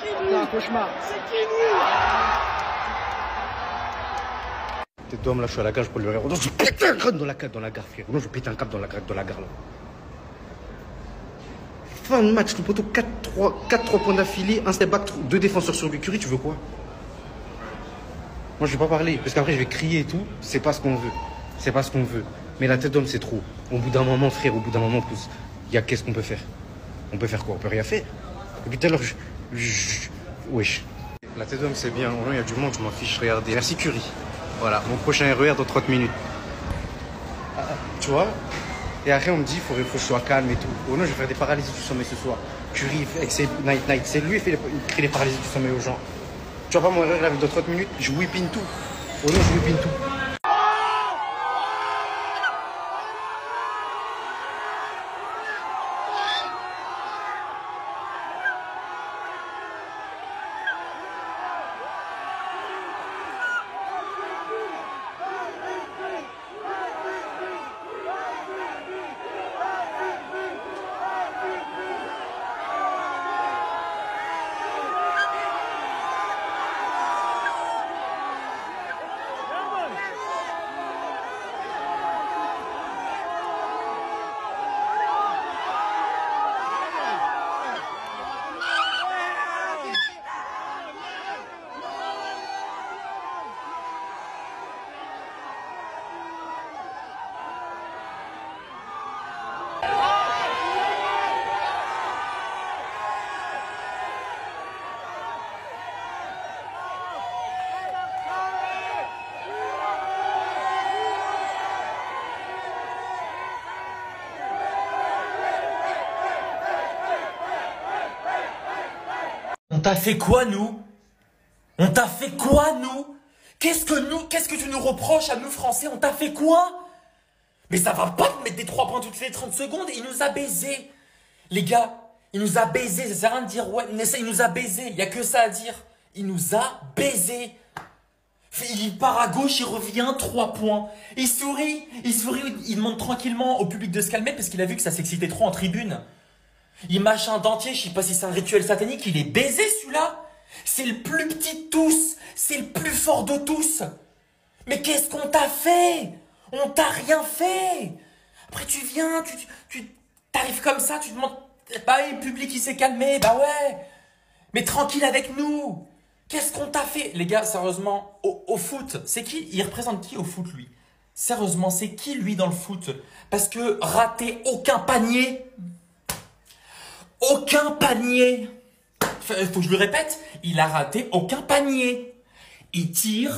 C'est un cauchemar. C'est fini. Tais-toi, là, je suis à la gare, je peux le rire. Non, je pète un crâne dans la gare, frère. Non, je pète un câble dans la gare, là. Fin de match, le poteau, 4-3 points d'affilée, un step back, 2 défenseurs sur lui. Curie, tu veux quoi? Moi, je vais pas parler, parce qu'après, je vais crier et tout. C'est pas ce qu'on veut. C'est pas ce qu'on veut. Mais la tête d'homme, c'est trop. Au bout d'un moment, frère, au bout d'un moment, qu'est-ce qu'on peut faire? On peut faire quoi? On peut rien faire. Depuis tout à l'heure, wesh. La tête d'homme, c'est bien. Il y a du monde, je m'en fiche. Regardez. Merci, Curie. Voilà, mon prochain RER dans 30 minutes. Tu vois? Et après, on me dit, il faut que je sois calme et tout. Oh non, je vais faire des paralysies du sommeil ce soir. Curie, avec ses night. C'est lui qui crée les paralysies du sommeil aux gens. Tu vois pas mon RER avec dans 30 minutes? Je whippine tout. Oh non, je whippine tout. On t'a fait quoi, nous? On t'a fait quoi, nous? Qu'est-ce que tu nous reproches à nous, Français? On t'a fait quoi? Mais ça va pas de mettre des 3 points toutes les 30 secondes. Il nous a baisés. Les gars, il nous a baisés. Ça sert à rien de dire, ouais, il nous a baisés. Il y a que ça à dire. Il nous a baisés. Il part à gauche, il revient, 3 points. Il sourit, il demande tranquillement au public de se calmer parce qu'il a vu que ça s'excitait trop en tribune. Il mâche un dentier, je sais pas si c'est un rituel satanique, il est baisé celui-là. C'est le plus petit de tous, c'est le plus fort de tous. Mais qu'est-ce qu'on t'a fait? On t'a rien fait. Après tu viens, tu t'arrives comme ça, tu demandes, bah oui, le public il s'est calmé, bah ouais. Mais tranquille avec nous. Qu'est-ce qu'on t'a fait? Les gars, sérieusement, au foot, c'est qui? Il représente qui au foot, lui? Sérieusement, c'est qui, lui, dans le foot? Parce que rater aucun panier... Aucun panier. Faut que je le répète, il a raté aucun panier. Il tire,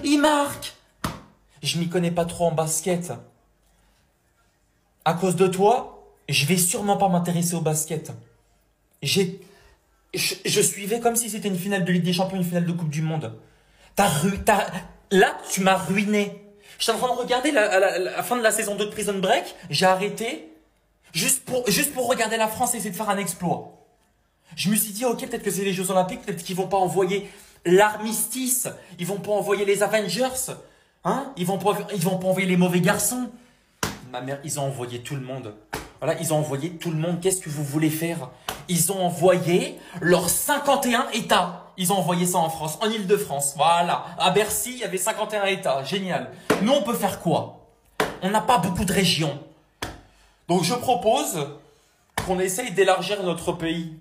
il marque. Je m'y connais pas trop en basket. À cause de toi, je vais sûrement pas m'intéresser au basket. Je suivais comme si c'était une finale de Ligue des Champions, une finale de Coupe du Monde. Là, tu m'as ruiné. J'étais en train de regarder la fin de la saison 2 de Prison Break. J'ai arrêté. Juste pour regarder la France et essayer de faire un exploit. Je me suis dit, ok, peut-être que c'est les Jeux Olympiques, peut-être qu'ils vont pas envoyer l'armistice, ils vont pas envoyer les Avengers, hein, ils vont pas envoyer les mauvais garçons. Ma mère, ils ont envoyé tout le monde. Voilà, ils ont envoyé tout le monde. Qu'est-ce que vous voulez faire? Ils ont envoyé leurs 51 États. Ils ont envoyé ça en France, en Île-de-France. Voilà, à Bercy, il y avait 51 États. Génial. Nous, on peut faire quoi? On n'a pas beaucoup de régions. Donc je propose qu'on essaye d'élargir notre pays.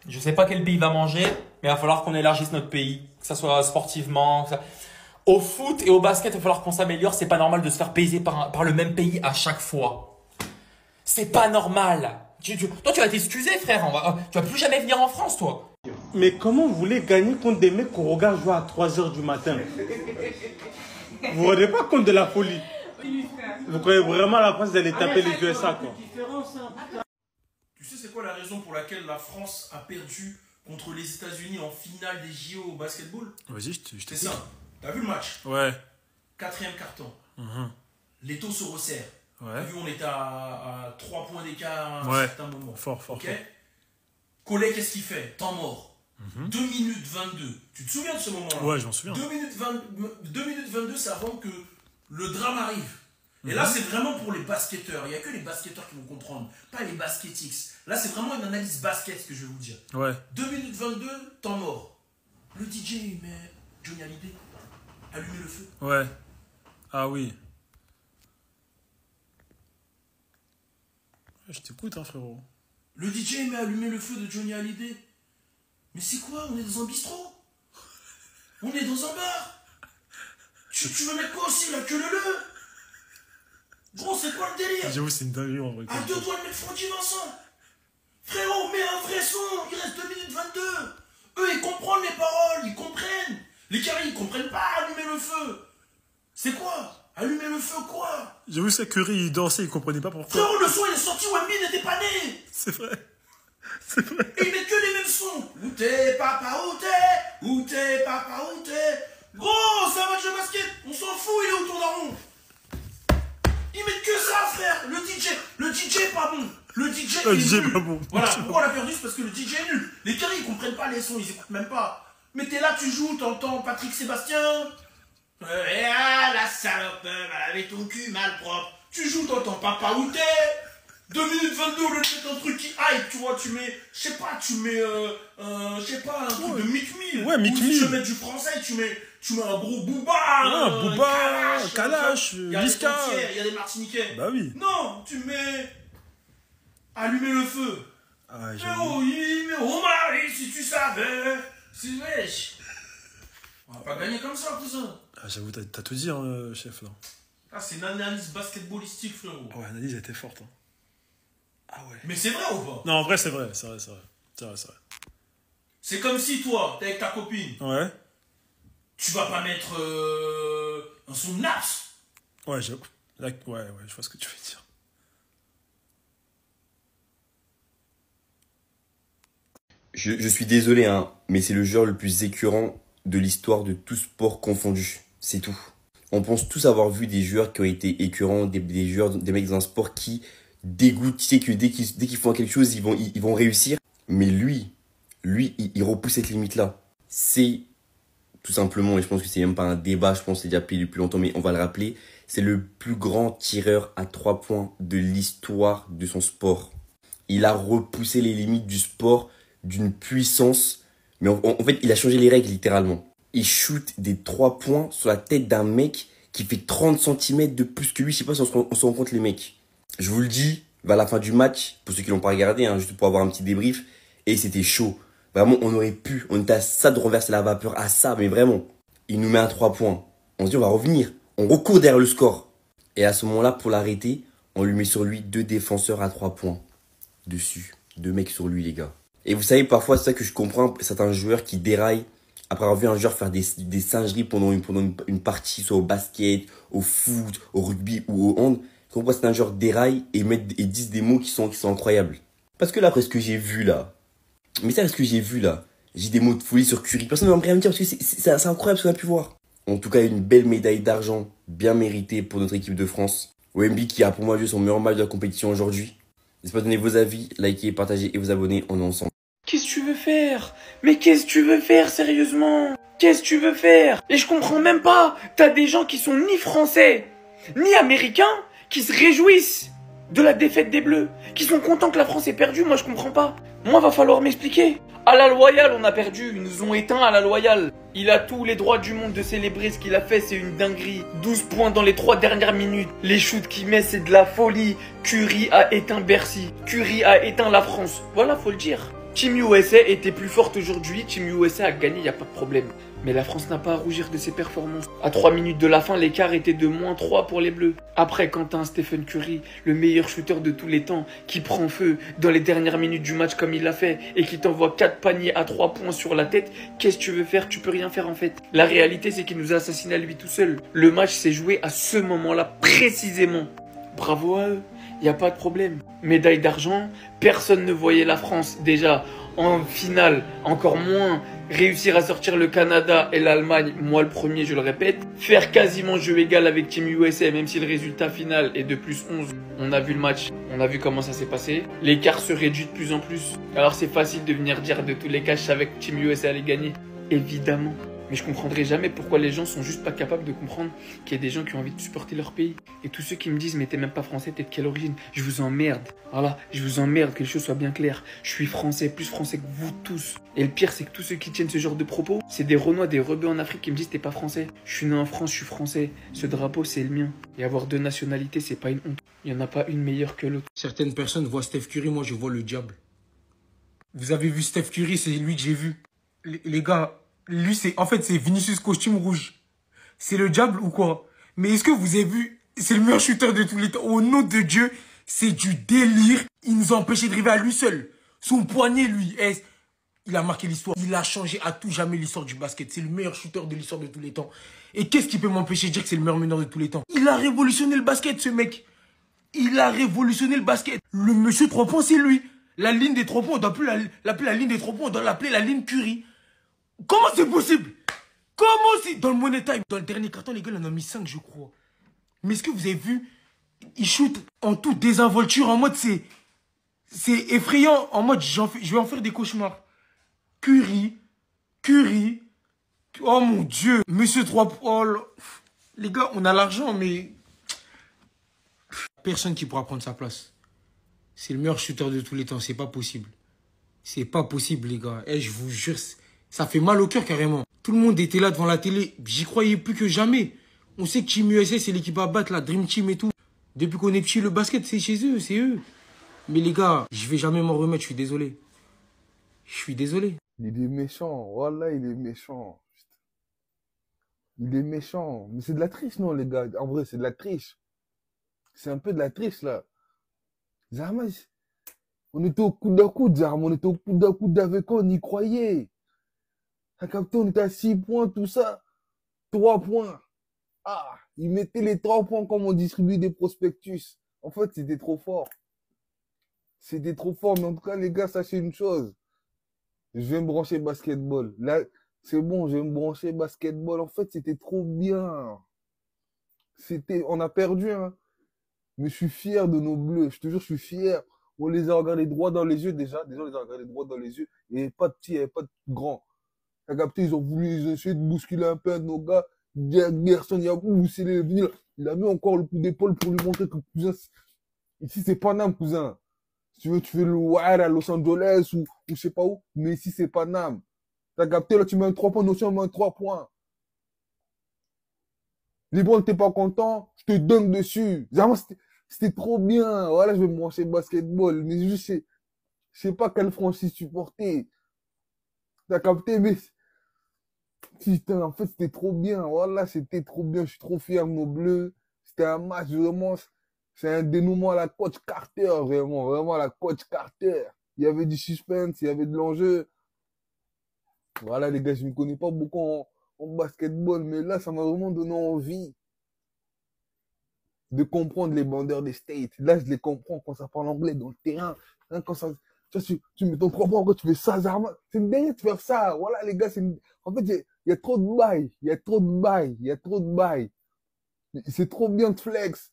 Je ne sais pas quel pays va manger, mais il va falloir qu'on élargisse notre pays. Que ça soit sportivement. Au foot et au basket, il va falloir qu'on s'améliore. C'est pas normal de se faire baiser par le même pays à chaque fois. C'est pas normal. Toi, tu vas t'excuser, frère. Tu vas plus jamais venir en France, toi. Mais comment vous voulez gagner contre des mecs qu'on regarde jouer à 3 h du matin? Vous vous rendez pas compte de la folie? Vous croyez vraiment la France d'aller taper les USA, quoi? Tu sais c'est quoi la raison pour laquelle la France a perdu contre les États-Unis en finale des JO au basketball? Vas-y, je C'est t'écoute. ça. T'as vu le match? Ouais. 4e carton. Les taux se resserrent. Ouais. T'as vu, on était à 3 points d'écart à un Ouais. certain moment. Fort. Ok. Collet, qu'est-ce qu'il fait? Temps mort. 2 minutes 22. Tu te souviens de ce moment-là? Ouais, je m'en souviens. 2 minutes 22, c'est avant que le drame arrive. Et là, c'est vraiment pour les basketteurs. Il n'y a que les basketteurs qui vont comprendre, pas les basketix. Là, c'est vraiment une analyse basket, ce que je vais vous dire. Ouais. 2 minutes 22, temps mort. Le DJ, il met Johnny Hallyday. Allumer le feu. Ouais. Ah oui. Je t'écoute, hein, frérot. Le DJ, il met allumer le feu de Johnny Hallyday. Mais c'est quoi? On est dans un bistrot? On est dans un bar? Tu veux mettre quoi aussi, la queue leu? Gros, c'est quoi le délire? J'avoue, c'est une dinguerie en vrai. À deux doigts de mettre Francky Vincent. Frérot, mets un vrai son. Il reste 2 minutes 22. Eux, ils comprennent les paroles, ils comprennent. Les carrés, ils comprennent pas. Allumer le feu. C'est quoi? Allumer le feu, quoi? J'avoue, c'est Curry, il dansait, il comprenait pas pourquoi. Frérot, le son, il est sorti, Wemby n'était pas né. C'est vrai. C'est vrai. Et ils mettent que les mêmes sons. Où t'es, papa, où t'es? Où t'es, papa, où t'es? Gros, c'est un match de basket. On s'en fout, il est autour d'un rond. Ils mettent que ça, frère. Le DJ est pas bon. Le DJ est nul. Pas bon. Voilà, pourquoi on l'a perdu? C'est parce que le DJ est nul. Les carrés, ils comprennent pas les sons, ils écoutent même pas. Mais t'es là, tu joues, t'entends Patrick Sébastien. Et ah, la salope, elle avait ton cul mal propre. Tu joues, t'entends Papa où t'es? 2 minutes 22, au lieu de mettre un truc qui hype, tu vois, tu mets, je sais pas, un truc de Mick Mill. Ouais, Mick Mill. Tu veux mettre du français, tu mets un gros Booba. Ouais, Booba, Kalash, Niska. Il y a des Martiniquais. Bah oui. Non, tu mets. Allumer le feu. Ah, Mais j'avoue. oui, mais oh Marie, si tu savais. Si wesh. On va pas gagner comme ça, cousin. Ah, j'avoue, t'as tout dit, hein, chef, là. Ah, c'est une analyse basketballistique, frérot. Ouais, l'analyse était forte. Hein. Ah ouais. Mais c'est vrai ou pas? Non, en vrai, c'est vrai. C'est vrai. C'est comme si toi, t'es avec ta copine. Ouais. Tu vas pas mettre un son de Naps. Ouais, j'avoue. Là, ouais, je vois ce que tu veux dire. Je suis désolé, hein, mais c'est le joueur le plus écœurant de l'histoire de tout sport confondu. C'est tout. On pense tous avoir vu des joueurs qui ont été écœurants, des joueurs, des mecs dans un sport qui dégoûtent. Tu sais que dès qu'ils font quelque chose, ils vont réussir. Mais lui, il repousse cette limite-là. C'est tout simplement, et je pense que c'est même pas un débat, je pense que c'est déjà payé depuis longtemps, mais on va le rappeler, c'est le plus grand tireur à 3 points de l'histoire de son sport. Il a repoussé les limites du sport d'une puissance, mais en fait, il a changé les règles littéralement. Il shoot des 3 points sur la tête d'un mec qui fait 30 cm de plus que lui. Je sais pas si on se rend compte, les mecs. Je vous le dis, vers la fin du match, pour ceux qui l'ont pas regardé, hein, juste pour avoir un petit débrief, et c'était chaud. Vraiment, on était à ça de renverser la vapeur, à ça, mais vraiment. Il nous met un 3 points. On se dit, on va revenir. On recourt derrière le score. Et à ce moment-là, pour l'arrêter, on lui met sur lui 2 défenseurs à 3 points. Dessus. 2 mecs sur lui, les gars. Et vous savez, parfois, c'est ça que je comprends, certains joueurs qui déraillent après avoir vu un joueur faire des singeries pendant une partie, soit au basket, au foot, au rugby ou au hand. Je comprends, certains joueurs déraillent et disent des mots qui sont incroyables. Parce que là, après ce que j'ai vu là, j'ai des mots de folie sur Curry. Personne ne va rien me dire parce que c'est incroyable ce qu'on a pu voir. En tout cas, une belle médaille d'argent, bien méritée pour notre équipe de France. Wemby qui a pour moi joué son meilleur match de la compétition aujourd'hui. N'hésitez pas à donner vos avis, likez, partagez et vous abonner. On est ensemble. Qu'est-ce que tu veux faire? Mais qu'est-ce que tu veux faire, sérieusement? Qu'est-ce que tu veux faire? Et je comprends même pas. T'as des gens qui sont ni français, ni américains, qui se réjouissent de la défaite des Bleus, qui sont contents que la France ait perdu. Moi, je comprends pas. Moi, va falloir m'expliquer. À la loyale, on a perdu. Ils nous ont éteints à la loyale. Il a tous les droits du monde de célébrer ce qu'il a fait. C'est une dinguerie. 12 points dans les 3 dernières minutes. Les shoots qu'il met, c'est de la folie. Curry a éteint Bercy. Curry a éteint la France. Voilà, faut le dire. Team USA était plus forte aujourd'hui. Team USA a gagné, il n'y a pas de problème. Mais la France n'a pas à rougir de ses performances. À 3 minutes de la fin, l'écart était de -3 pour les Bleus. Après, quand t'as un Stephen Curry, le meilleur shooter de tous les temps, qui prend feu dans les dernières minutes du match comme il l'a fait, et qui t'envoie 4 paniers à 3 points sur la tête, qu'est-ce que tu veux faire? Tu peux rien faire en fait. La réalité, c'est qu'il nous a assassinés à lui tout seul. Le match s'est joué à ce moment-là, précisément. Bravo à eux. Il n'y a pas de problème. Médaille d'argent, personne ne voyait la France déjà en finale, encore moins réussir à sortir le Canada et l'Allemagne, moi le premier je le répète, faire quasiment jeu égal avec Team USA même si le résultat final est de +11. On a vu le match, on a vu comment ça s'est passé, l'écart se réduit de plus en plus. Alors c'est facile de venir dire de tous les cas je savais que Team USA allait gagner, évidemment. Mais je comprendrai jamais pourquoi les gens sont juste pas capables de comprendre qu'il y a des gens qui ont envie de supporter leur pays. Et tous ceux qui me disent mais t'es même pas français, t'es de quelle origine? Je vous emmerde. Voilà, je vous emmerde, que les choses soient bien claires. Je suis français, plus français que vous tous. Et le pire c'est que tous ceux qui tiennent ce genre de propos, c'est des Renois, des rebeux en Afrique qui me disent t'es pas français. Je suis né en France, je suis français. Ce drapeau c'est le mien. Et avoir deux nationalités c'est pas une honte. Il y en a pas une meilleure que l'autre. Certaines personnes voient Steph Curry, moi je vois le diable. Vous avez vu Steph Curry, c'est lui que j'ai vu. Les gars, lui c'est Vinicius costume rouge. C'est le diable ou quoi? Mais est-ce que vous avez vu, c'est le meilleur shooter de tous les temps. Au nom de Dieu, c'est du délire. Il nous a empêché de rêver à lui seul. Son poignet, lui, il a marqué l'histoire. Il a changé à tout jamais l'histoire du basket. C'est le meilleur shooter de l'histoire de tous les temps. Et qu'est-ce qui peut m'empêcher de dire que c'est le meilleur meneur de tous les temps? Il a révolutionné le basket, ce mec. Il a révolutionné le basket. Le monsieur 3 points, c'est lui. La ligne des 3 points, on doit plus l'appeler la ligne des 3 points, on doit l'appeler la ligne Curry. Comment c'est possible? Comment c'est... Dans le Money Time, dans le dernier carton, les gars, il en a mis 5, je crois. Mais est-ce que vous avez vu? Il shoot en toute désinvolture, en mode c'est effrayant, en mode je vais en faire des cauchemars. Curry. Oh mon Dieu. Monsieur 3 points. Les gars, on a l'argent, mais... Personne qui pourra prendre sa place. C'est le meilleur shooter de tous les temps, c'est pas possible. C'est pas possible, les gars. Je vous jure, ça fait mal au cœur carrément. Tout le monde était là devant la télé, j'y croyais plus que jamais. On sait que Team USA, c'est l'équipe à battre, la Dream Team et tout. Depuis qu'on est petit, le basket, c'est chez eux, c'est eux. Mais les gars, je vais jamais m'en remettre, je suis désolé. Je suis désolé. Il est méchant, voilà, il est méchant. Il est méchant. Mais c'est de la triche, non, les gars? En vrai, c'est de la triche. C'est un peu de la triche, là. Zarma, on était au coude à coude, Zarma. On était au coude à coude avec eux, on y croyait. T'as capté, on était à 6 points, tout ça. 3 points. Ah, ils mettaient les 3 points comme on distribue des prospectus. En fait, c'était trop fort. C'était trop fort, mais en tout cas, les gars, sachez une chose. Je vais me brancher basketball. Là, c'est bon, je vais me brancher basketball. En fait, c'était trop bien. On a perdu, hein. Mais je suis fier de nos bleus. Je te jure, je suis fier. On les a regardés droit dans les yeux déjà. Déjà, on les a regardés droit dans les yeux. Il n'y avait pas de petits, il n'y avait pas de grands. T'as capté, ils ont essayé de bousculer un peu un de nos gars. Gerson, il a poussé les vinyles. Il a mis encore le coup d'épaule pour lui montrer que cousin, ici c'est Paname, cousin. Si tu veux, tu fais le wire à Los Angeles ou je sais pas où. Mais ici c'est Paname. T'as capté, là, tu mets un 3 points, notion, met un 3 points. Les bons, t'es pas content, je te donne dessus. C'était trop bien. Voilà, je vais me brancher basketball. Mais juste, je sais pas quelle franchise supporter. T'as capté, mais putain, en fait, c'était trop bien. Voilà, c'était trop bien. Je suis trop fier de nos bleus. C'était un match vraiment. C'est un dénouement à la coach Carter, vraiment. Vraiment à la coach Carter. Il y avait du suspense, il y avait de l'enjeu. Voilà, les gars, je ne connais pas beaucoup en basketball, mais là, ça m'a vraiment donné envie de comprendre les bandeurs des States. Là, je les comprends quand ça parle anglais dans le terrain. Hein, quand ça, tu mets ton 3 points, après, tu fais ça, Zarma. C'est une dingue de faire ça. Voilà, les gars, en fait, il y a trop de bails. Il y a trop de bails. Il y a trop de bails. C'est trop bien de flex.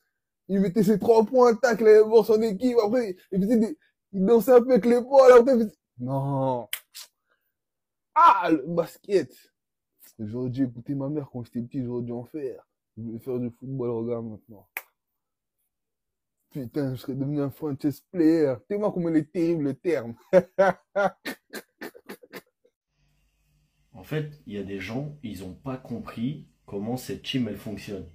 Il mettait ses 3 points, tac, il allait voir son équipe. Après, il dansait un peu avec l'épaule. Après, non. Ah, le basket. J'aurais dû écouter ma mère quand j'étais petit, j'aurais dû en faire. Je voulais faire du football, regarde maintenant. Putain, je serais devenu un franchise player. Tellement comment il est terrible le terme. En fait, il y a des gens, ils n'ont pas compris comment cette team, elle fonctionne.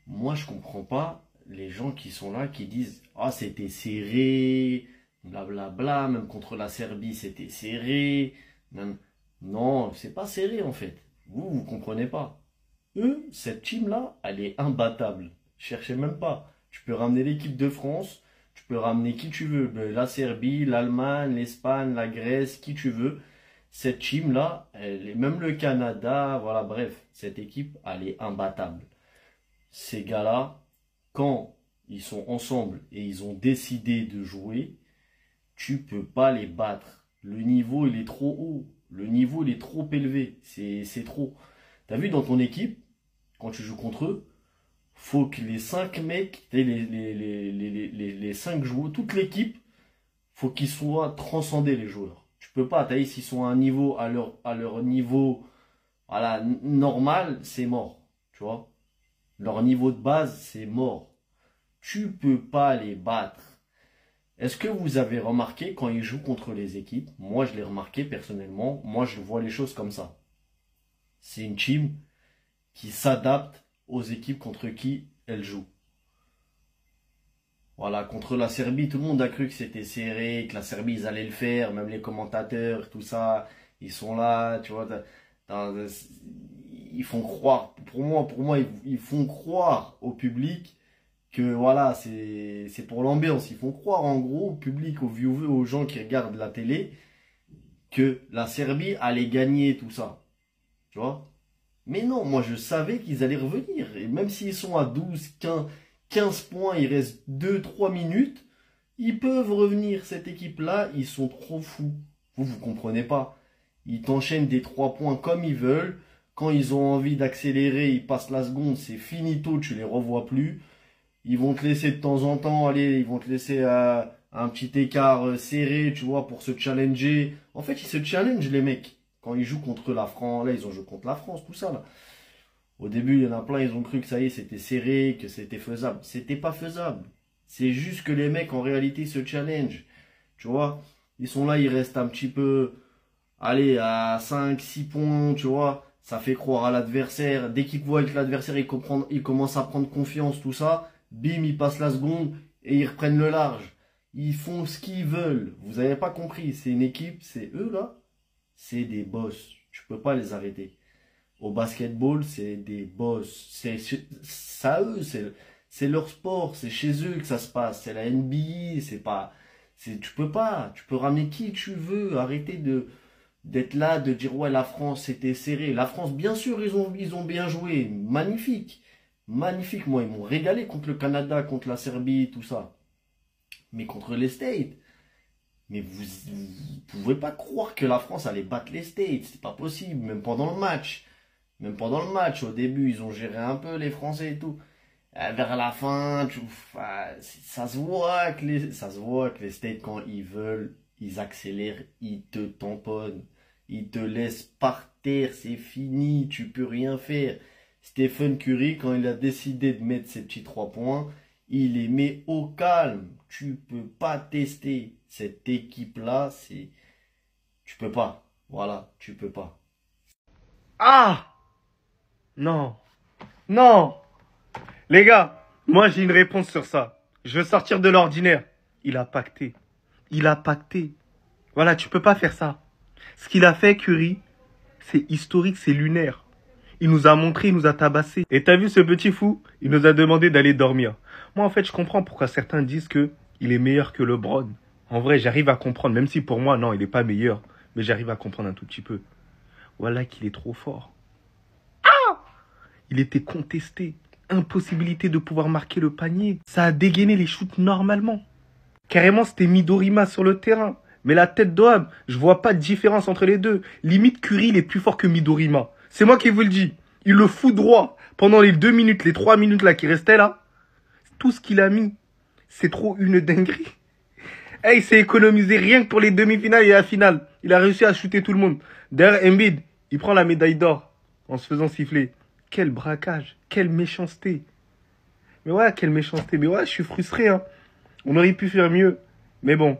Moi, je comprends pas les gens qui sont là, qui disent « Ah, c'était serré, blablabla, même contre la Serbie, c'était serré. » Non, c'est pas serré en fait. Vous comprenez pas. Eux, cette team-là, elle est imbattable. Cherchez même pas. Tu peux ramener l'équipe de France, tu peux ramener qui tu veux. La Serbie, l'Allemagne, l'Espagne, la Grèce, qui tu veux. Cette team-là, même le Canada, voilà, bref, cette équipe, elle est imbattable. Ces gars-là, quand ils sont ensemble et ils ont décidé de jouer, tu peux pas les battre. Le niveau, il est trop haut. Le niveau, il est trop élevé. C'est trop. T'as vu dans ton équipe, quand tu joues contre eux, faut que les 5 mecs, les 5 joueurs, toute l'équipe, faut qu'ils soient transcendés, les joueurs. Tu peux pas, t'as vu, s'ils sont à un niveau, à leur niveau Voilà, normal, c'est mort. Tu vois. Leur niveau de base, c'est mort. Tu peux pas les battre. Est-ce que vous avez remarqué quand ils jouent contre les équipes? Moi, je l'ai remarqué personnellement. Moi, je vois les choses comme ça. C'est une team qui s'adapte aux équipes contre qui elle joue. Voilà, contre la Serbie, tout le monde a cru que c'était serré, que la Serbie, ils allaient le faire. Même les commentateurs, tout ça, ils sont là, tu vois. Ils font croire, pour moi, ils font croire au public que voilà, c'est pour l'ambiance. Ils font croire en gros au public, aux viewers, aux gens qui regardent la télé, que la Serbie allait gagner tout ça. Tu vois? Mais non, moi je savais qu'ils allaient revenir. Et même s'ils sont à 12, 15 points, il reste 2-3 minutes, ils peuvent revenir. Cette équipe-là, ils sont trop fous. Vous comprenez pas. Ils t'enchaînent des 3 points comme ils veulent. Quand ils ont envie d'accélérer, ils passent la seconde, c'est finito, tu les revois plus. Ils vont te laisser de temps en temps, allez, ils vont te laisser un petit écart serré, tu vois, pour se challenger. En fait, ils se challengent, les mecs. Quand ils jouent contre la France, là, ils ont joué contre la France, tout ça, là. Au début, il y en a plein, ils ont cru que ça y est, c'était serré, que c'était faisable. C'était pas faisable. C'est juste que les mecs, en réalité, se challengent. Tu vois, ils sont là, ils restent un petit peu, allez, à 5, 6 points, tu vois. Ça fait croire à l'adversaire. Dès qu'ils voient que l'adversaire, il commence à prendre confiance, tout ça. Bim, ils passent la seconde et ils reprennent le large. Ils font ce qu'ils veulent. Vous n'avez pas compris. C'est une équipe, c'est eux là. C'est des boss. Tu peux pas les arrêter. Au basketball, c'est des boss. C'est ça eux, c'est leur sport. C'est chez eux que ça se passe. C'est la NBA. Tu peux pas. Tu peux ramener qui tu veux. Arrêtez d'être là, de dire ouais la France c'était serré. La France, bien sûr, ils ont bien joué. Magnifique. Magnifique, moi, ils m'ont régalé contre le Canada, contre la Serbie, tout ça. Mais contre les States, mais vous pouvez pas croire que la France allait battre les States, c'est pas possible, même pendant le match. Même pendant le match, au début, ils ont géré un peu les Français et tout. Vers la fin, ça se voit que les States, quand ils veulent, ils accélèrent, ils te tamponnent. Ils te laissent par terre, c'est fini, tu peux rien faire. Stephen Curry, quand il a décidé de mettre ses petits 3 points, il les met au calme. Tu peux pas tester cette équipe-là, tu peux pas. Voilà, tu peux pas. Ah! Non. Non! Les gars, moi j'ai une réponse sur ça. Je veux sortir de l'ordinaire. Il a pacté. Il a pacté. Voilà, tu peux pas faire ça. Ce qu'il a fait, Curry, c'est historique, c'est lunaire. Il nous a montré, il nous a tabassé. Et t'as vu ce petit fou? Il nous a demandé d'aller dormir. Moi, en fait, je comprends pourquoi certains disent que il est meilleur que LeBron. En vrai, j'arrive à comprendre. Même si pour moi, non, il n'est pas meilleur. Mais j'arrive à comprendre un tout petit peu. Voilà qu'il est trop fort. Ah! Il était contesté. Impossibilité de pouvoir marquer le panier. Ça a dégainé les shoots normalement. Carrément, c'était Midorima sur le terrain. Mais la tête d'homme, je vois pas de différence entre les deux. Limite, Curry, il est plus fort que Midorima. C'est moi qui vous le dis. Il le fout droit. Pendant les 2 minutes, les 3 minutes là qui restaient là, tout ce qu'il a mis, c'est trop une dinguerie. Hey, il s'est économisé rien que pour les demi-finales et la finale. Il a réussi à shooter tout le monde. D'ailleurs, Embiid, il prend la médaille d'or en se faisant siffler. Quel braquage, quelle méchanceté. Mais ouais, quelle méchanceté. Mais ouais, je suis frustré. Hein. On aurait pu faire mieux. Mais bon,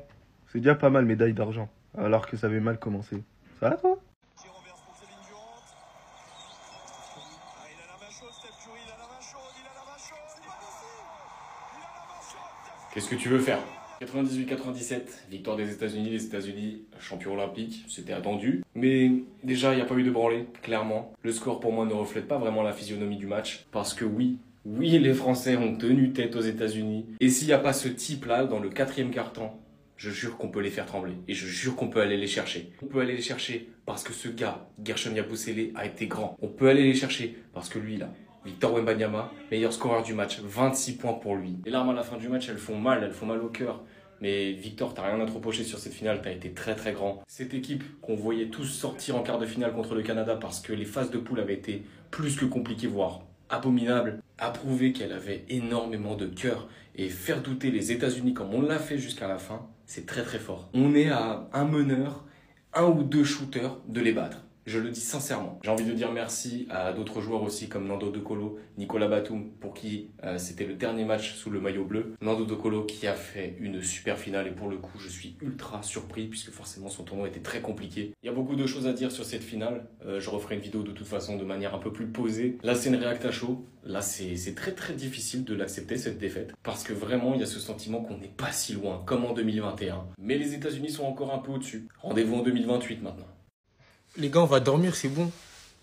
c'est déjà pas mal médaille d'argent. Alors que ça avait mal commencé. Ça va toi? Qu'est-ce que tu veux faire? 98-97, victoire des États-Unis, les États-Unis champions olympiques, c'était attendu. Mais déjà, il n'y a pas eu de branlée, clairement. Le score pour moi ne reflète pas vraiment la physionomie du match. Parce que oui, les Français ont tenu tête aux États-Unis. Et s'il n'y a pas ce type-là dans le 4e quart-temps, je jure qu'on peut les faire trembler. Et je jure qu'on peut aller les chercher. On peut aller les chercher parce que ce gars, Guerschon Yabusele, a été grand. On peut aller les chercher parce que lui, là, Victor Wembanyama, meilleur scoreur du match, 26 points pour lui. Les larmes à la fin du match, elles font mal au cœur. Mais Victor, t'as rien à te reprocher sur cette finale, t'as été très très grand. Cette équipe qu'on voyait tous sortir en quart de finale contre le Canada parce que les phases de poule avaient été plus que compliquées, voire abominables, a prouvé qu'elle avait énormément de cœur. Et faire douter les États-Unis comme on l'a fait jusqu'à la fin, c'est très très fort. On est à un meneur, 1 ou 2 shooters de les battre. Je le dis sincèrement. J'ai envie de dire merci à d'autres joueurs aussi comme Nando De Colo, Nicolas Batum pour qui c'était le dernier match sous le maillot bleu. Nando De Colo qui a fait une super finale et pour le coup je suis ultra surpris puisque forcément son tournoi était très compliqué. Il y a beaucoup de choses à dire sur cette finale. Je referai une vidéo de toute façon de manière un peu plus posée. Là c'est une réact à chaud. Là c'est très très difficile de l'accepter cette défaite parce que vraiment il y a ce sentiment qu'on n'est pas si loin comme en 2021. Mais les États-Unis sont encore un peu au-dessus. Rendez-vous en 2028 maintenant. Les gars, on va dormir, c'est bon.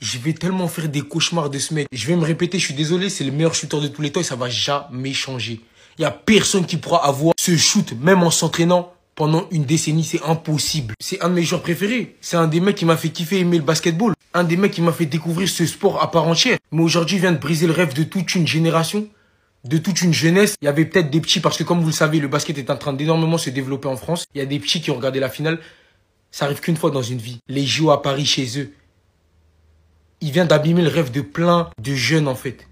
Je vais tellement faire des cauchemars de ce mec. Je vais me répéter, je suis désolé, c'est le meilleur shooter de tous les temps et ça va jamais changer. Il y a personne qui pourra avoir ce shoot, même en s'entraînant pendant une décennie, c'est impossible. C'est un de mes joueurs préférés. C'est un des mecs qui m'a fait kiffer aimer le basketball. Un des mecs qui m'a fait découvrir ce sport à part entière. Mais aujourd'hui, il vient de briser le rêve de toute une génération, de toute une jeunesse. Il y avait peut-être des petits, parce que comme vous le savez, le basket est en train d'énormément se développer en France. Il y a des petits qui ont regardé la finale. Ça arrive qu'une fois dans une vie. Les JO à Paris chez eux. Il vient d'abîmer le rêve de plein de jeunes en fait.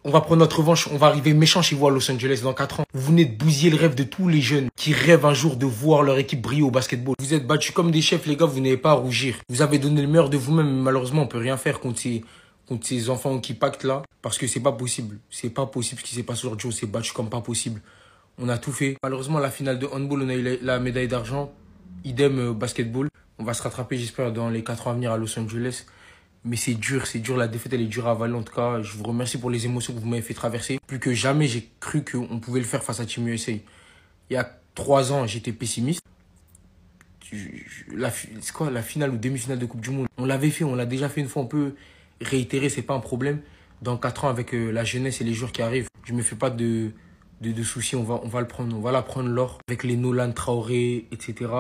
On va prendre notre revanche. On va arriver méchant chez vous à Los Angeles dans 4 ans. Vous venez de bousiller le rêve de tous les jeunes qui rêvent un jour de voir leur équipe briller au basketball. Vous êtes battus comme des chefs les gars, vous n'avez pas à rougir. Vous avez donné le meilleur de vous-même. Mais malheureusement on peut rien faire contre ces enfants qui pactent là. Parce que c'est pas possible. C'est pas possible ce qui s'est passé aujourd'hui. On s'est battu comme pas possible. On a tout fait. Malheureusement la finale de handball on a eu la médaille d'argent. Idem basketball. On va se rattraper, j'espère, dans les 4 ans à venir à Los Angeles. Mais c'est dur. La défaite, elle est dure à avaler. En tout cas, je vous remercie pour les émotions que vous m'avez fait traverser. Plus que jamais, j'ai cru qu'on pouvait le faire face à Team USA. Il y a 3 ans, j'étais pessimiste. C'est quoi, la finale ou demi-finale de Coupe du Monde? On l'avait fait, on l'a déjà fait une fois. On peut réitérer, c'est pas un problème. Dans 4 ans, avec la jeunesse et les joueurs qui arrivent, je me fais pas de soucis. On va le prendre. On va la prendre l'or. Avec les Nolan, Traoré, etc.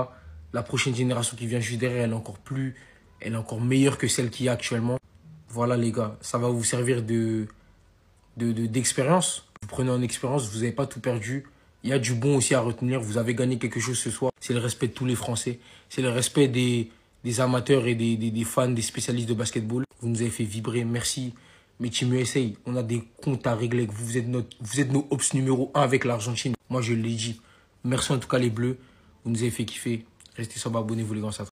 La prochaine génération qui vient juste derrière, elle est encore meilleure que celle qu'il y a actuellement. Voilà les gars, ça va vous servir d'expérience. Vous prenez en expérience, vous n'avez pas tout perdu. Il y a du bon aussi à retenir, vous avez gagné quelque chose ce soir. C'est le respect de tous les Français, c'est le respect des amateurs et des fans, des spécialistes de basketball. Vous nous avez fait vibrer, merci. Mais Team USA, on a des comptes à régler. Vous êtes nos ops numéro 1 avec l'Argentine. Moi je l'ai dit. Merci en tout cas les Bleus, vous nous avez fait kiffer. Restez sur, abonnez-vous les gars, ça.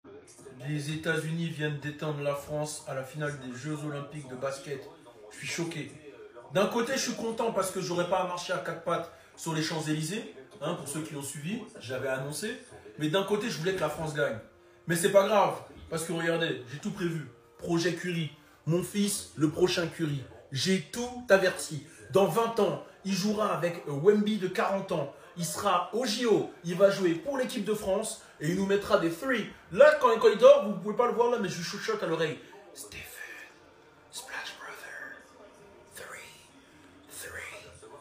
Les États-Unis viennent d'éteindre la France à la finale des Jeux Olympiques de basket. Je suis choqué. D'un côté, je suis content parce que j'aurais pas à marcher à 4 pattes sur les Champs-Élysées. Pour ceux qui l'ont suivi, j'avais annoncé. Mais d'un côté, je voulais que la France gagne. Mais c'est pas grave parce que regardez, j'ai tout prévu. Projet Curry. Mon fils, le prochain Curry. J'ai tout averti. Dans 20 ans, il jouera avec Wemby de 40 ans. Il sera au JO, il va jouer pour l'équipe de France et il nous mettra des 3. Là, quand il dort, vous ne pouvez pas le voir là, mais je lui chuchote à l'oreille. Stephen, Splash Brother, 3.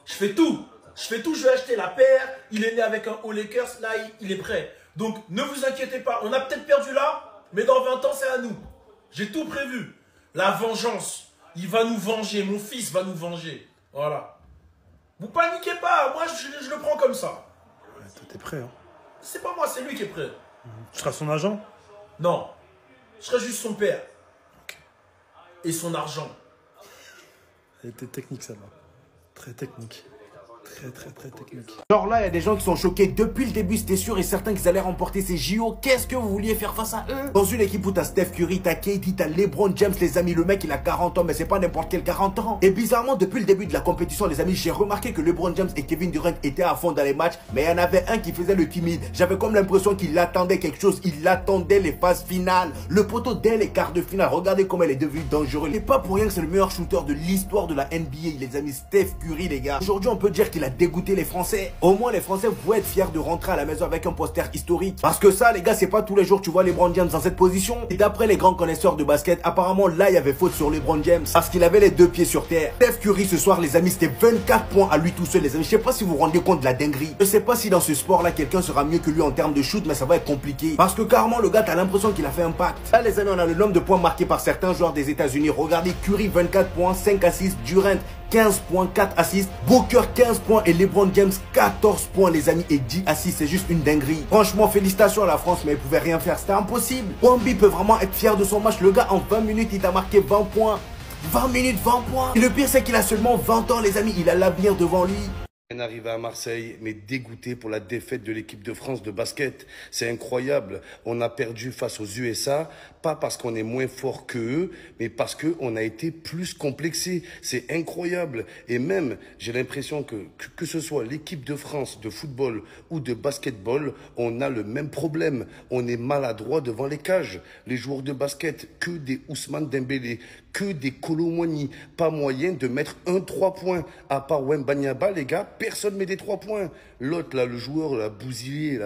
Je fais tout, je vais acheter la paire. Il est né avec un All Lakers, là, il est prêt. Donc, ne vous inquiétez pas, on a peut-être perdu là, mais dans 20 ans, c'est à nous. J'ai tout prévu. La vengeance, il va nous venger, mon fils va nous venger. Voilà. Vous paniquez pas, moi je le prends comme ça. Ouais, toi t'es prêt, hein. C'est pas moi, c'est lui qui est prêt. Tu seras son agent? Non, je serai juste son père. Ok. Et son argent. Elle était technique celle-là. Très technique. Très technique. Genre là, il y a des gens qui sont choqués. Depuis le début, c'était sûr et certain qu'ils allaient remporter ces JO. Qu'est-ce que vous vouliez faire face à eux? Dans une équipe où t'as Steph Curry, t'as KD, t'as LeBron James, les amis. Le mec, il a 40 ans, mais c'est pas n'importe quel 40 ans. Et bizarrement, depuis le début de la compétition, les amis, j'ai remarqué que LeBron James et Kevin Durant étaient à fond dans les matchs. Mais il y en avait un qui faisait le timide. J'avais comme l'impression qu'il attendait quelque chose. Il attendait les phases finales. Le poteau dès les quarts de finale. Regardez comment elle est devenue dangereuse. C'est pas pour rien que c'est le meilleur shooter de l'histoire de la NBA, les amis. Steph Curry, les gars. Aujourd'hui, on peut dire qu'il a dégoûté les Français. Au moins les Français vous pouvez être fiers de rentrer à la maison avec un poster historique. Parce que ça les gars, c'est pas tous les jours que tu vois LeBron James dans cette position. Et d'après les grands connaisseurs de basket, apparemment là il y avait faute sur LeBron James parce qu'il avait les 2 pieds sur terre. Steph Curry ce soir les amis, c'était 24 points à lui tout seul les amis. Je sais pas si vous vous rendez compte de la dinguerie. Je sais pas si dans ce sport là quelqu'un sera mieux que lui en termes de shoot, mais ça va être compliqué. Parce que carrément le gars t'as l'impression qu'il a fait un pacte. Là les amis, on a le nombre de points marqués par certains joueurs des États-Unis. Regardez, Curry 24 points, 5 assists, Durant 15 points, 4 assists, Booker 15 points et LeBron James 14 points les amis et 10 assists, c'est juste une dinguerie. Franchement félicitations à la France, mais ils pouvaient rien faire, c'était impossible. Wemby peut vraiment être fier de son match, le gars en 20 minutes il t'a marqué 20 points. 20 minutes, 20 points. Et le pire c'est qu'il a seulement 20 ans les amis, il a l'avenir devant lui. Arrivé à Marseille, mais dégoûté pour la défaite de l'équipe de France de basket. C'est incroyable. On a perdu face aux USA, pas parce qu'on est moins fort qu'eux, mais parce qu'on a été plus complexé. C'est incroyable. Et même, j'ai l'impression que ce soit l'équipe de France de football ou de basketball, on a le même problème. On est maladroit devant les cages. Les joueurs de basket, que des Ousmane Dembélé, que des Kolo Muani. Pas moyen de mettre un 3 points. À part Wembanyama, les gars, personne met des 3 points. L'autre, là, le joueur, la bousillé,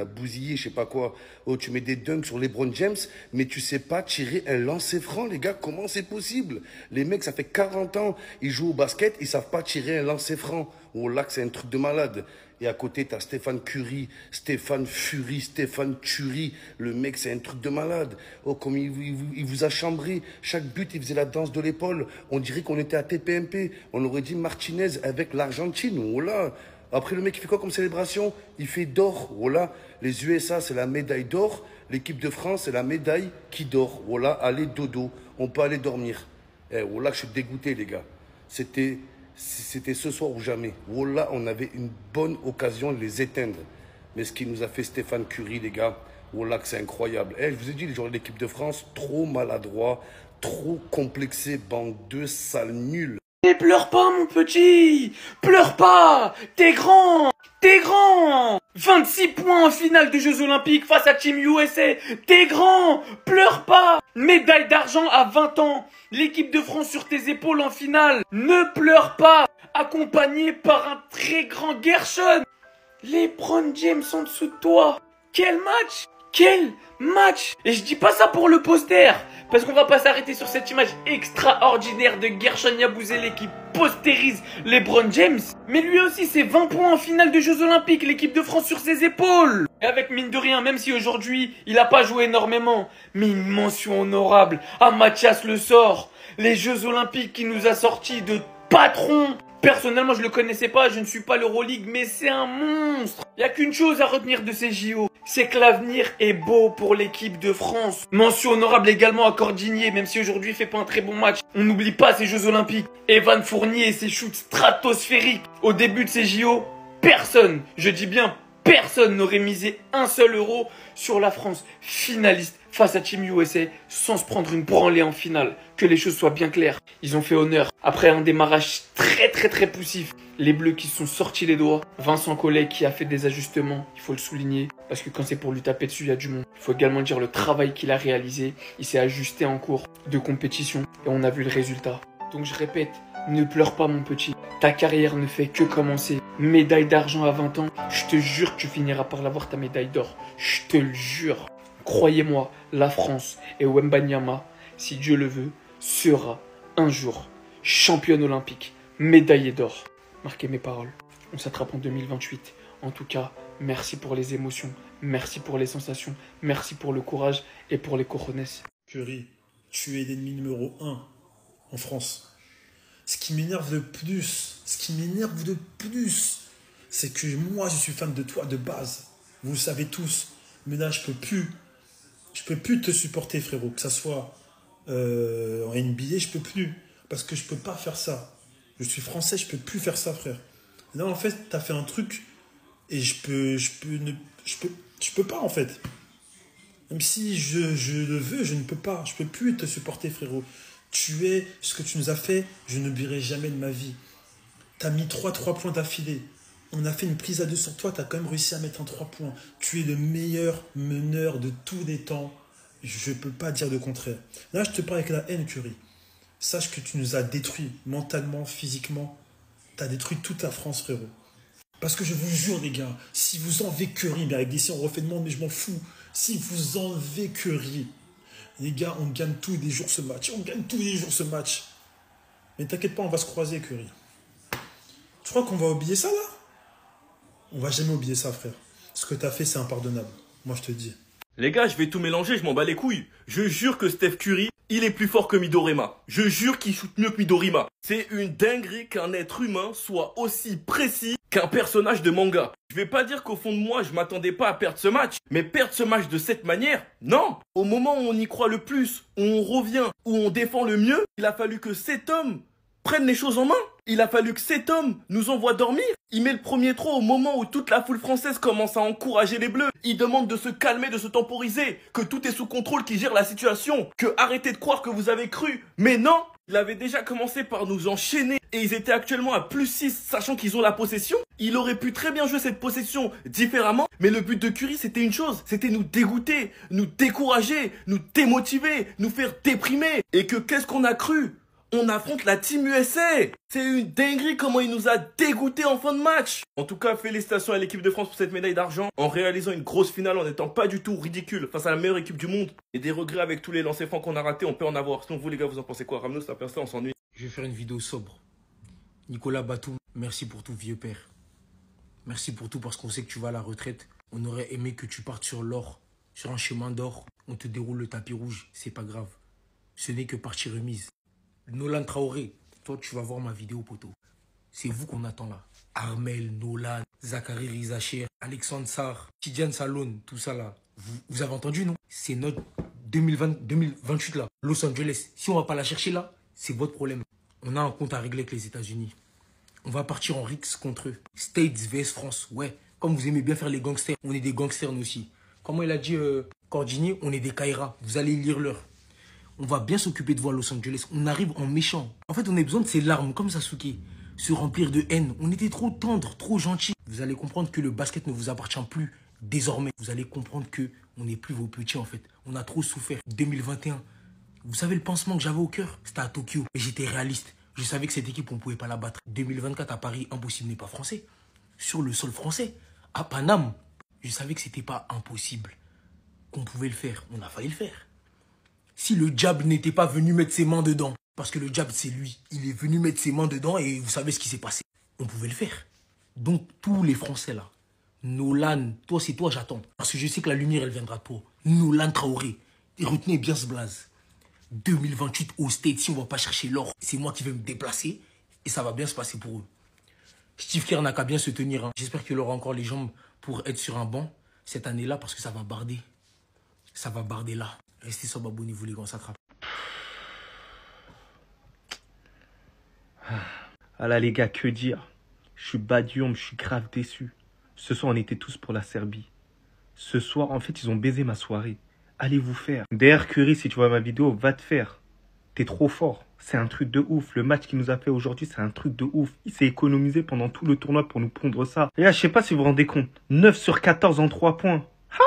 je sais pas quoi. Oh, tu mets des dunks sur LeBron James, mais tu sais pas tirer un lancer franc, les gars. Comment c'est possible? Les mecs, ça fait 40 ans, ils jouent au basket, ils savent pas tirer un lancer franc. Oh là, c'est un truc de malade. Et à côté, t'as Stéphane Curie, Stéphane Fury, Stéphane Thury. Le mec, c'est un truc de malade. Oh, comme il vous a chambré. Chaque but, il faisait la danse de l'épaule. On dirait qu'on était à TPMP. On aurait dit Martinez avec l'Argentine. Oh là. Après, le mec, il fait quoi comme célébration? Il fait d'or. Oh là. Les USA, c'est la médaille d'or. L'équipe de France, c'est la médaille qui dort. Oh là, allez, dodo. On peut aller dormir. Oh là, je suis dégoûté, les gars. C'était ce soir ou jamais. Oh là, on avait une bonne occasion de les éteindre. Mais ce qui nous a fait Stéphane Curie, les gars, oh là, que c'est incroyable. Je vous ai dit, les joueurs de l'équipe de France, trop maladroits, trop complexés, bande de sales nuls. Et pleure pas, mon petit! Pleure pas! T'es grand! T'es grand! 26 points en finale des Jeux Olympiques face à Team USA! T'es grand! Pleure pas! Médaille d'argent à 20 ans! L'équipe de France sur tes épaules en finale! Ne pleure pas! Accompagné par un très grand Gershon! LeBron James en dessous de toi! Quel match! Quel match! Et je dis pas ça pour le poster, parce qu'on va pas s'arrêter sur cette image extraordinaire de Gershon Yabusele qui postérise LeBron James. Mais lui aussi, c'est 20 points en finale de Jeux Olympiques, l'équipe de France sur ses épaules. Et avec mine de rien, même si aujourd'hui, il a pas joué énormément, mais une mention honorable à Mathias Le Sort, les Jeux Olympiques qui nous a sortis de patron. Personnellement, je le connaissais pas, je ne suis pas l'Euroleague, mais c'est un monstre. Il y a qu'une chose à retenir de ces JO, c'est que l'avenir est beau pour l'équipe de France. Mention honorable également à Cordigné, même si aujourd'hui il fait pas un très bon match. On n'oublie pas ces Jeux Olympiques. Evan Fournier et ses shoots stratosphériques. Au début de ces JO, personne, je dis bien personne n'aurait misé un seul euro sur la France finaliste face à Team USA sans se prendre une branlée en finale. Que les choses soient bien claires. Ils ont fait honneur. Après un démarrage très poussif, les Bleus qui se sont sortis les doigts. Vincent Collet qui a fait des ajustements, il faut le souligner. Parce que quand c'est pour lui taper dessus, il y a du monde. Il faut également dire le travail qu'il a réalisé. Il s'est ajusté en cours de compétition et on a vu le résultat. Donc je répète, ne pleure pas mon petit. Ta carrière ne fait que commencer. Médaille d'argent à 20 ans, je te jure que tu finiras par l'avoir ta médaille d'or. Je te le jure. Croyez-moi, la France et Wembanyama, si Dieu le veut, sera un jour championne olympique, médaillée d'or. Marquez mes paroles. On s'attrape en 2028. En tout cas, merci pour les émotions, merci pour les sensations, merci pour le courage et pour les cojones. Curry, tu es l'ennemi numéro 1 en France. Ce qui m'énerve le plus, c'est que moi, je suis fan de toi de base. Vous le savez tous. Mais là, je peux plus te supporter, frérot. Que ça soit en NBA, je peux plus. Parce que je peux pas faire ça. Je suis français, je peux plus faire ça, frère. Là, en fait, t'as fait un truc et je peux pas, en fait. Même si je le veux, je ne peux pas. Je peux plus te supporter, frérot. Tu es ce que tu nous as fait, je n'oublierai jamais de ma vie. T'as mis 3 points d'affilée. On a fait une prise à 2 sur toi, t'as quand même réussi à mettre un 3 points. Tu es le meilleur meneur de tous les temps. Je ne peux pas dire le contraire. Là, je te parle avec la haine, Curry. Sache que tu nous as détruits mentalement, physiquement. Tu as détruit toute la France, frérot. Parce que je vous jure, les gars, si vous enlevez Curry, mais avec d'ici on refait le monde, mais je m'en fous. Si vous enlevez Curry, les gars, on gagne tous les jours ce match. Mais t'inquiète pas, on va se croiser, Curry. Tu crois qu'on va oublier ça, là? On va jamais oublier ça, frère. Ce que t'as fait, c'est impardonnable. Moi, je te dis. Les gars, je vais tout mélanger, je m'en bats les couilles. Je jure que Steph Curry, il est plus fort que Midorima. Je jure qu'il shoot mieux que Midorima. C'est une dinguerie qu'un être humain soit aussi précis qu'un personnage de manga. Je vais pas dire qu'au fond de moi, je m'attendais pas à perdre ce match. Mais perdre ce match de cette manière, non. Au moment où on y croit le plus, où on revient, où on défend le mieux, il a fallu que cet homme prenne les choses en main. Il a fallu que cet homme nous envoie dormir. Il met le premier throw au moment où toute la foule française commence à encourager les Bleus. Il demande de se calmer, de se temporiser, que tout est sous contrôle, qu'il gère la situation, que arrêtez de croire que vous avez cru. Mais non, il avait déjà commencé par nous enchaîner et ils étaient actuellement à +6, sachant qu'ils ont la possession. Il aurait pu très bien jouer cette possession différemment, mais le but de Curry, c'était une chose, c'était nous dégoûter, nous décourager, nous démotiver, nous faire déprimer. Et que qu'est-ce qu'on a cru? On affronte la Team USA. C'est une dinguerie comment il nous a dégoûtés en fin de match. En tout cas, félicitations à l'équipe de France pour cette médaille d'argent. En réalisant une grosse finale en n'étant pas du tout ridicule face à la meilleure équipe du monde. Et des regrets avec tous les lancers francs qu'on a ratés, on peut en avoir. Sinon vous les gars, vous en pensez quoi? Ramenez-nous, ça personne, on s'ennuie. Je vais faire une vidéo sobre. Nicolas Batum, merci pour tout, vieux père. Merci pour tout parce qu'on sait que tu vas à la retraite. On aurait aimé que tu partes sur l'or, sur un chemin d'or. On te déroule le tapis rouge, c'est pas grave. Ce n'est que partie remise. Nolan Traoré, toi tu vas voir ma vidéo, poteau. C'est vous qu'on attend là. Armel, Nolan, Zachary Rizacher, Alexandre Sarr, Tidiane Salone, tout ça là. Vous avez entendu, non? C'est notre 2028 là. Los Angeles. Si on va pas la chercher là, c'est votre problème. On a un compte à régler avec les États-Unis. On va partir en Rix contre eux. States vs France. Ouais, comme vous aimez bien faire les gangsters, on est des gangsters nous aussi. Comment il a dit Cordinier, on est des Kaira. Vous allez lire l'heure. On va bien s'occuper de vous à Los Angeles. On arrive en méchant. En fait, on a besoin de ces larmes, comme Sasuke. Se remplir de haine. On était trop tendres, trop gentils. Vous allez comprendre que le basket ne vous appartient plus désormais. Vous allez comprendre que on n'est plus vos petits en fait. On a trop souffert. 2021. Vous savez le pansement que j'avais au cœur? C'était à Tokyo. Mais j'étais réaliste. Je savais que cette équipe, on ne pouvait pas la battre. 2024 à Paris, impossible n'est pas français. Sur le sol français, à Paname, je savais que c'était pas impossible. Qu'on pouvait le faire. On a failli le faire. Si le diable n'était pas venu mettre ses mains dedans, parce que le diable c'est lui, il est venu mettre ses mains dedans et vous savez ce qui s'est passé. On pouvait le faire. Donc tous les Français là, Nolan, toi c'est toi j'attends. Parce que je sais que la lumière elle viendra de toi. Nolan Traoré, et retenez bien ce blaze. 2028 au States, si on va pas chercher l'or, c'est moi qui vais me déplacer et ça va bien se passer pour eux. Steve Kerr n'a qu'à bien se tenir. Hein. J'espère qu'il aura encore les jambes pour être sur un banc cette année-là parce que ça va barder. Ça va barder là. Restez sobre, abonnez-vous les gars, on s'attrape. Ah là les gars, que dire? Je suis badium, je suis grave déçu. Ce soir, on était tous pour la Serbie. Ce soir, en fait, ils ont baisé ma soirée. Allez vous faire. D'ailleurs, Curry, si tu vois ma vidéo, va te faire. T'es trop fort. C'est un truc de ouf. Le match qu'il nous a fait aujourd'hui, c'est un truc de ouf. Il s'est économisé pendant tout le tournoi pour nous pondre ça. Et là, je sais pas si vous vous rendez compte. 9 sur 14 en 3 points. Ha!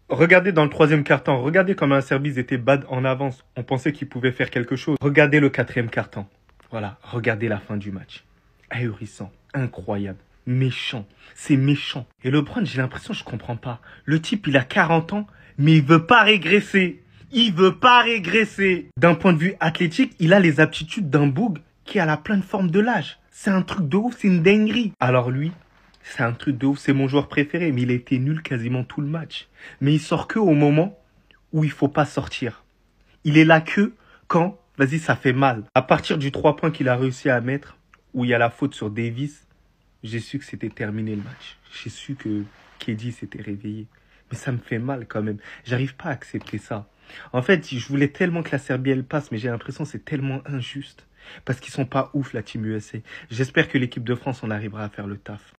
Regardez dans le troisième quart-temps. Regardez comment la Serbie ils étaient bad en avance. On pensait qu'ils pouvaient faire quelque chose. Regardez le quatrième quart-temps. Voilà. Regardez la fin du match. Ahurissant. Incroyable. Méchant. C'est méchant. Et LeBron, j'ai l'impression, je comprends pas. Le type, il a 40 ans, mais il veut pas régresser. Il veut pas régresser. D'un point de vue athlétique, il a les aptitudes d'un boug qui a la pleine forme de l'âge. C'est un truc de ouf, c'est une dinguerie. Alors lui, c'est un truc de ouf, c'est mon joueur préféré, mais il a été nul quasiment tout le match. Mais il sort que au moment où il faut pas sortir. Il est là que quand, vas-y, ça fait mal. À partir du 3 points qu'il a réussi à mettre, où il y a la faute sur Davis, j'ai su que c'était terminé le match. J'ai su que KD s'était réveillé. Mais ça me fait mal quand même. J'arrive pas à accepter ça. En fait, je voulais tellement que la Serbie elle passe, mais j'ai l'impression que c'est tellement injuste. Parce qu'ils sont pas ouf, la Team USA. J'espère que l'équipe de France, on arrivera à faire le taf.